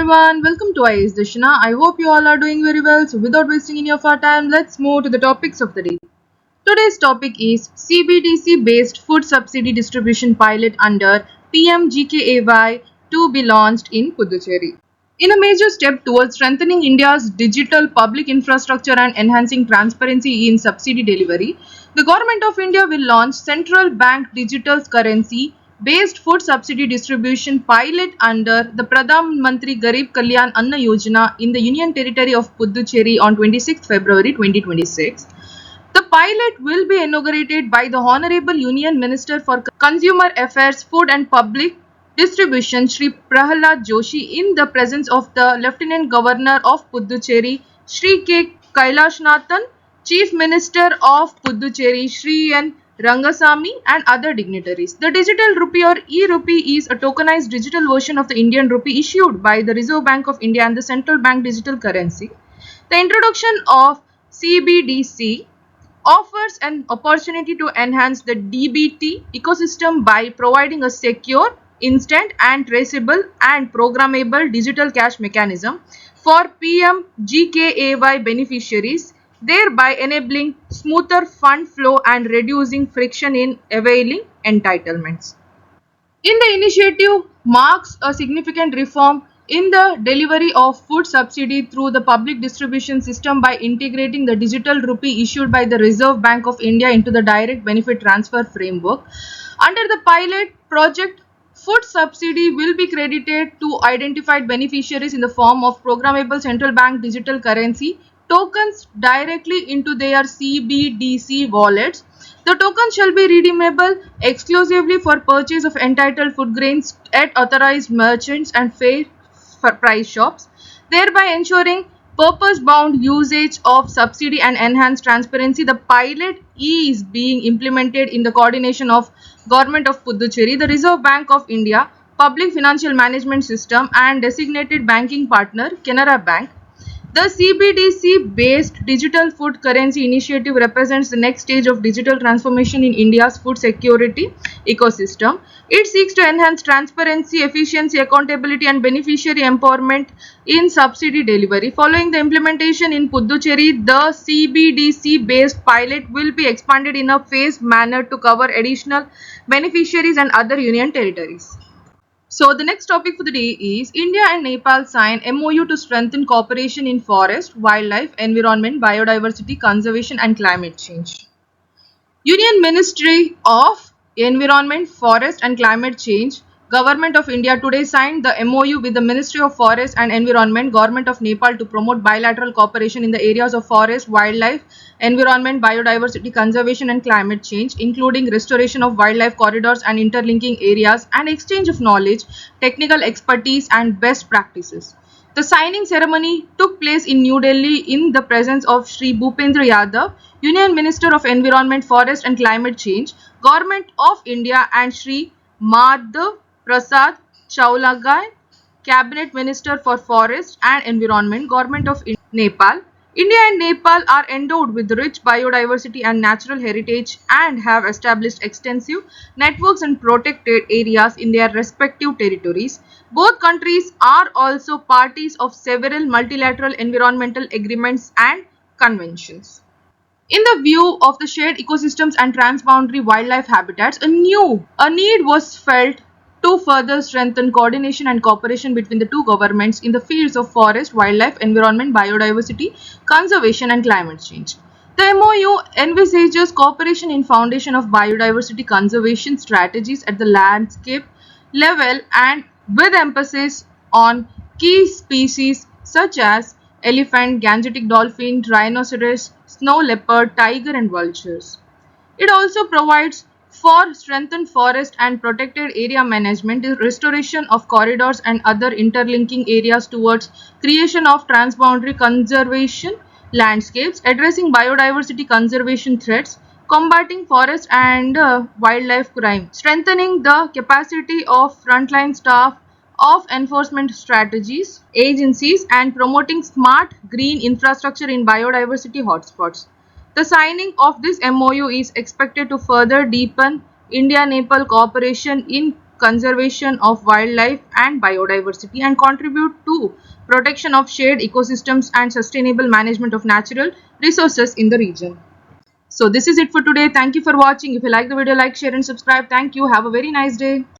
everyone, welcome to IAS Dashina. I hope you all are doing very well. So without wasting any of our time, let's move to the topics of the day. Today's topic is CBDC based food subsidy distribution pilot under PMGKAY to be launched in Puducherry. In a major step towards strengthening India's digital public infrastructure and enhancing transparency in subsidy delivery, the Government of India will launch central bank digital currency based food subsidy distribution pilot under the Pradhan Mantri Garib Kalyan Anna Yojana in the Union Territory of Puducherry on 26 February 2026. The pilot will be inaugurated by the Honorable Union Minister for Consumer Affairs, Food and Public Distribution, Shri Prahalad Joshi, in the presence of the Lieutenant Governor of Puducherry, Shri K. Kailashnathn, Chief Minister of Puducherry, Shri N. Rangasamy, and other dignitaries. The digital rupee or e-rupee is a tokenized digital version of the Indian rupee issued by the Reserve Bank of India and the central bank digital currency. The introduction of CBDC offers an opportunity to enhance the DBT ecosystem by providing a secure, instant and traceable and programmable digital cash mechanism for PMGKAY beneficiaries, thereby enabling smoother fund flow and reducing friction in availing entitlements. The initiative marks a significant reform in the delivery of food subsidy through the public distribution system by integrating the digital rupee issued by the Reserve Bank of India into the direct benefit transfer framework. Under the pilot project, food subsidy will be credited to identified beneficiaries in the form of programmable central bank digital currency tokens directly into their CBDC wallets. The token shall be redeemable exclusively for purchase of entitled food grains at authorized merchants and fair price shops, thereby ensuring purpose-bound usage of subsidy and enhanced transparency. The pilot is being implemented in the coordination of Government of Puducherry, the Reserve Bank of India, Public Financial Management System and designated banking partner Canara Bank. The CBDC-based digital food currency initiative represents the next stage of digital transformation in India's food security ecosystem. It seeks to enhance transparency, efficiency, accountability and beneficiary empowerment in subsidy delivery. Following the implementation in Puducherry, the CBDC-based pilot will be expanded in a phased manner to cover additional beneficiaries and other union territories. So the next topic for the day is India and Nepal sign MOU to strengthen cooperation in forest, wildlife, environment, biodiversity, conservation and climate change. Union Ministry of Environment, Forest and Climate Change, Government of India today signed the MOU with the Ministry of Forest and Environment, Government of Nepal to promote bilateral cooperation in the areas of forest, wildlife, environment, biodiversity, conservation and climate change, including restoration of wildlife corridors and interlinking areas and exchange of knowledge, technical expertise and best practices. The signing ceremony took place in New Delhi in the presence of Shri Bhupendra Yadav, Union Minister of Environment, Forest and Climate Change, Government of India, and Shri Madhav Prasad Chaulagai, Cabinet Minister for Forest and Environment, Government of Nepal. India and Nepal are endowed with rich biodiversity and natural heritage and have established extensive networks and protected areas in their respective territories. Both countries are also parties of several multilateral environmental agreements and conventions. In the view of the shared ecosystems and transboundary wildlife habitats, a need was felt to further strengthen coordination and cooperation between the two governments in the fields of forest, wildlife, environment, biodiversity, conservation and climate change. The MOU envisages cooperation in foundation of biodiversity conservation strategies at the landscape level and with emphasis on key species such as elephant, Gangetic dolphin, rhinoceros, snow leopard, tiger and vultures. It also provides for strengthened forest and protected area management, restoration of corridors and other interlinking areas towards creation of transboundary conservation landscapes, addressing biodiversity conservation threats, combating forest and wildlife crime, strengthening the capacity of frontline staff of enforcement strategies, agencies and promoting smart green infrastructure in biodiversity hotspots. The signing of this MOU is expected to further deepen India-Nepal cooperation in conservation of wildlife and biodiversity and contribute to protection of shared ecosystems and sustainable management of natural resources in the region. So this is it for today. Thank you for watching. If you like the video, like, share and subscribe. Thank you. Have a very nice day.